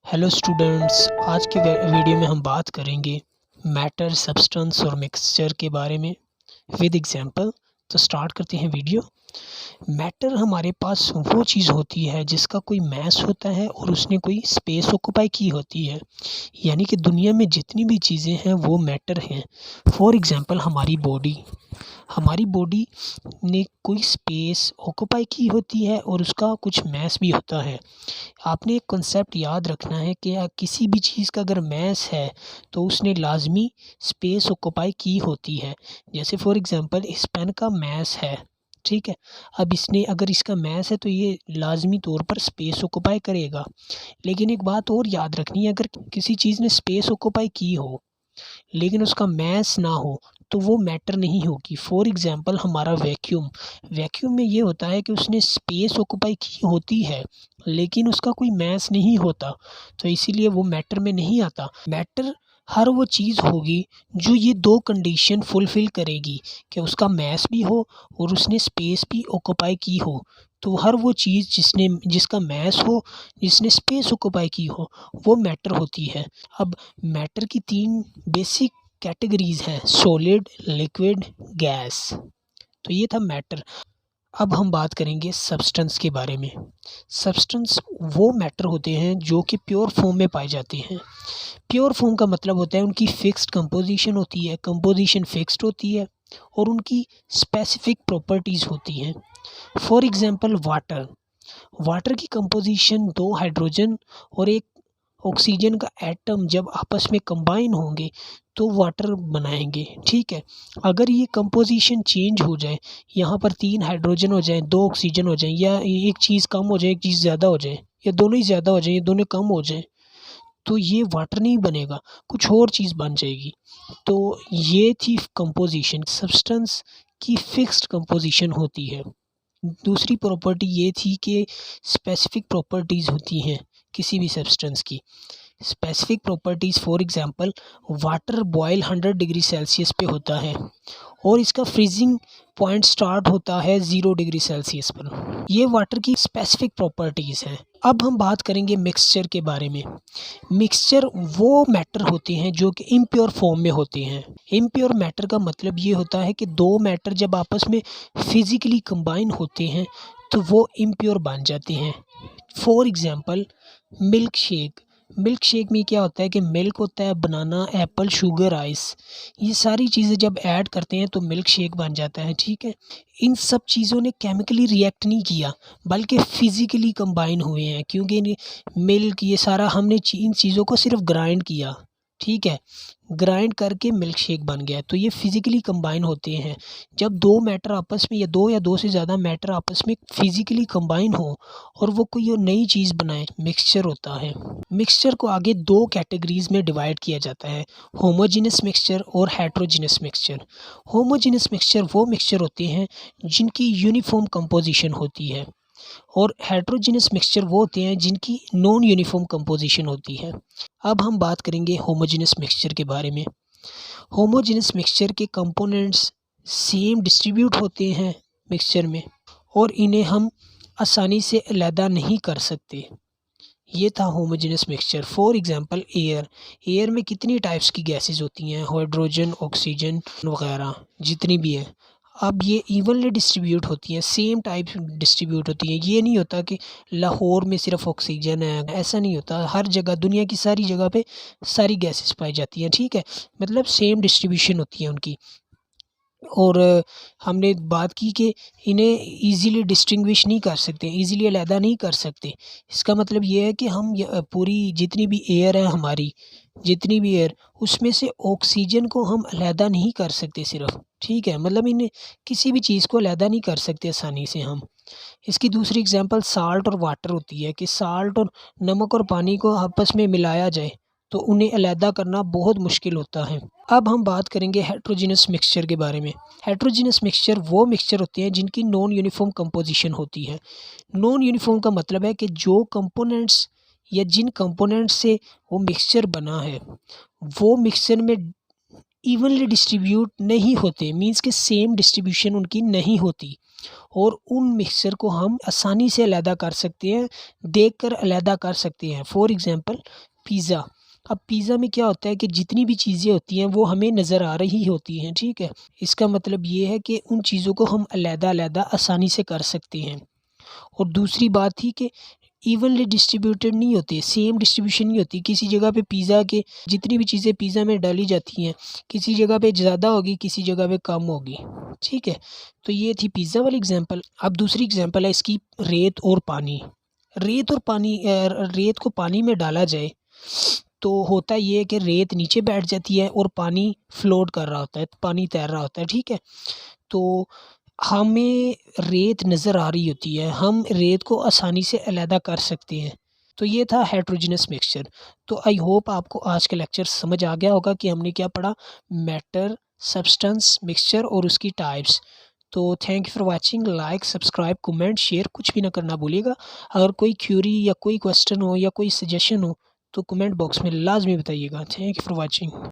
Hello students, आज के video में हम बात करेंगे मैटर, सब्सटेंस और मिक्सचर के बारे में विद एग्जांपल। तो स्टार्ट करते हैं वीडियो। मैटर हमारे पास वो चीज़ होती है जिसका कोई मास होता है और उसने कोई स्पेस ऑक्यूपाई की होती है, यानी कि दुनिया में जितनी भी चीज़ें हैं वो मैटर हैं। फॉर एग्जांपल हमारी बॉडी ने कोई स्पेस ऑक्यूपाई की होती है और उसका कुछ मास भी होता है। आपने एक कॉन्सेप्ट याद रखना है कि किसी भी चीज़ का अगर मास है तो उसने लाजमी स्पेस ऑक्यूपाई की होती है। जैसे फॉर एग्जांपल इस पेन का मास है, ठीक है। अब इसने अगर इसका मास है तो ये लाजमी तौर पर स्पेस ऑक्यूपाई करेगा। लेकिन एक बात और याद रखनी है, अगर किसी चीज़ ने स्पेस ऑक्यूपाई की हो लेकिन उसका मास ना हो तो वो मैटर नहीं होगी। फॉर एग्जांपल हमारा वैक्यूम में ये होता है कि उसने स्पेस ऑक्यूपाई की होती है लेकिन उसका कोई मास नहीं होता, तो इसीलिए वो मैटर में नहीं आता। मैटर हर वो चीज़ होगी जो ये दो कंडीशन फुलफ़िल करेगी कि उसका मास भी हो और उसने स्पेस भी ऑक्यूपाई की हो। तो हर वो चीज़ जिसका मास हो, जिसने स्पेस ऑक्यूपाई की हो, वो मैटर होती है। अब मैटर की 3 बेसिक कैटेगरीज़ हैं: सॉलिड, लिक्विड, गैस। तो ये था मैटर। अब हम बात करेंगे सब्सटेंस के बारे में। सब्सटेंस वो मैटर होते हैं जो कि प्योर फॉर्म में पाए जाते हैं। प्योर फॉर्म का मतलब होता है उनकी फिक्स्ड कंपोजिशन होती है, कंपोजिशन फिक्स्ड होती है और उनकी स्पेसिफिक प्रॉपर्टीज़ होती हैं। फॉर एग्जांपल वाटर की कंपोजिशन 2 हाइड्रोजन और 1 ऑक्सीजन का एटम जब आपस में कंबाइन होंगे तो वाटर बनाएंगे, ठीक है। अगर ये कंपोजिशन चेंज हो जाए, यहाँ पर 3 हाइड्रोजन हो जाए, 2 ऑक्सीजन हो जाए, या एक चीज़ कम हो जाए, एक चीज़ ज़्यादा हो जाए, या दोनों ही ज़्यादा हो जाए, या दोनों कम हो जाए, तो ये वाटर नहीं बनेगा, कुछ और चीज़ बन जाएगी। तो ये थी कंपोजिशन। सब्सटेंस की फिक्स्ड कंपोजिशन होती है। दूसरी प्रॉपर्टी ये थी कि स्पेसिफिक प्रॉपर्टीज़ होती हैं किसी भी सब्सटेंस की। Specific properties for example water boil 100 degree Celsius पे होता है और इसका फ्रीजिंग पॉइंट स्टार्ट होता है 0 डिग्री सेल्सियस पर। ये वाटर की स्पेसिफिक प्रॉपर्टीज़ हैं। अब हम बात करेंगे मिक्सचर के बारे में। मिक्सचर वो मैटर होते हैं जो कि इम्प्योर फॉर्म में होते हैं। इम्प्योर मैटर का मतलब ये होता है कि 2 मैटर जब आपस में फिज़िकली कंबाइन होते हैं तो वो इम्प्योर बन जाते हैं। फॉर एग्जांपल मिल्क शेक में क्या होता है कि मिल्क होता है, बनाना, एप्पल, शुगर, आइस, ये सारी चीज़ें जब ऐड करते हैं तो मिल्क शेक बन जाता है, ठीक है। इन सब चीज़ों ने केमिकली रिएक्ट नहीं किया बल्कि फ़िज़िकली कंबाइन हुए हैं, क्योंकि मिल्क ये सारा हमने इन चीज़ों को सिर्फ ग्राइंड किया, ठीक है। ग्राइंड करके मिल्क शेक बन गया, तो ये फिज़िकली कंबाइन होते हैं। जब 2 मैटर आपस में, या 2 से ज़्यादा मैटर आपस में फिज़िकली कंबाइन हो और वो कोई नई चीज़ बनाए, मिक्सचर होता है। मिक्सचर को आगे 2 कैटेगरीज़ में डिवाइड किया जाता है: होमोजेनस मिक्सचर और हेटेरोजेनस मिक्सचर। होमोजेनस मिक्सचर वो मिक्सचर होते हैं जिनकी यूनिफॉर्म कंपोजिशन होती है और हेटेरोजेनस मिक्सचर वो होते हैं जिनकी नॉन यूनिफॉर्म कंपोजिशन होती है। अब हम बात करेंगे होमोजेनस मिक्सचर के बारे में। होमोजेनस मिक्सचर के कंपोनेंट्स सेम डिस्ट्रीब्यूट होते हैं मिक्सचर में और इन्हें हम आसानी से अलहदा नहीं कर सकते। ये था homogeneous mixture. For example air में कितनी टाइप्स की गैसेस होती हैं, हाइड्रोजन, ऑक्सीजन वगैरह जितनी भी है। अब ये इवनली डिस्ट्रीब्यूट होती हैं, सेम टाइप डिस्ट्रीब्यूट होती हैं। ये नहीं होता कि लाहौर में सिर्फ ऑक्सीजन है, ऐसा नहीं होता। हर जगह, दुनिया की सारी जगह पे सारी गैसेस पाई जाती हैं, ठीक है। मतलब सेम डिस्ट्रीब्यूशन होती है उनकी। और हमने बात की कि इन्हें ईज़िली डिस्टिंग्विश नहीं कर सकते, ईज़िली अलहदा नहीं कर सकते। इसका मतलब ये है कि हम पूरी जितनी भी एयर है हमारी, जितनी भी एयर, उसमें से ऑक्सीजन को हम अलहदा नहीं कर सकते सिर्फ, ठीक है। मतलब इन्हें किसी भी चीज़ को अलहदा नहीं कर सकते आसानी से हम। इसकी दूसरी एग्जांपल साल्ट और वाटर होती है कि साल्ट और नमक और पानी को आपस में मिलाया जाए तो उन्हें अलहदा करना बहुत मुश्किल होता है। अब हम बात करेंगे हेटेरोजेनस मिक्सचर के बारे में। हेटेरोजेनस मिक्सचर वो मिक्सचर होते हैं जिनकी नॉन यूनिफॉर्म कंपोजिशन होती है। नॉन यूनिफॉर्म का मतलब है कि जो कंपोनेंट्स या जिन कंपोनेंट्स से वो मिक्सचर बना है वो मिक्सचर में इवनली डिस्ट्रीब्यूट नहीं होते, मींस के सेम डिस्ट्रीब्यूशन उनकी नहीं होती और उन मिक्सचर को हम आसानी से अलहदा कर सकते हैं, देखकर अलहदा कर सकते हैं। For example pizza. अब पिज़्ज़ा में क्या होता है कि जितनी भी चीज़ें होती हैं वो हमें नज़र आ रही होती हैं, ठीक है। इसका मतलब ये है कि उन चीज़ों को हम अलहदा-अलहदा आसानी से कर सकते हैं। और दूसरी बात थी कि इवनली डिस्ट्रीब्यूटेड नहीं होते, सेम डिस्ट्रीब्यूशन नहीं होती। किसी जगह पे पिज़्ज़ा के जितनी भी चीज़ें पिज़्ज़ा में डाली जाती हैं, किसी जगह पे ज़्यादा होगी, किसी जगह पे कम होगी, ठीक है। तो ये थी पिज़्ज़ा वाली एग्ज़ाम्पल। अब दूसरी एग्ज़ाम्पल है इसकी रेत और पानी। रेत को पानी में डाला जाए तो होता ये है कि रेत नीचे बैठ जाती है और पानी फ्लोट कर रहा होता है, पानी तैर रहा होता है, ठीक है। तो हमें रेत नज़र आ रही होती है, हम रेत को आसानी से अलहदा कर सकते हैं। तो ये था हेटेरोजेनस मिक्सचर। तो आई होप आपको आज का लेक्चर समझ आ गया होगा कि हमने क्या पढ़ा, मैटर, सब्सटेंस, मिक्सचर और उसकी टाइप्स। तो thank you for watching. Like, subscribe, comment, share कुछ भी ना करना भूलिएगा। अगर कोई क्यूरी या कोई क्वेश्चन हो या कोई सजेशन हो तो कमेंट बॉक्स में लाज़मी बताइएगा। Thank you for watching.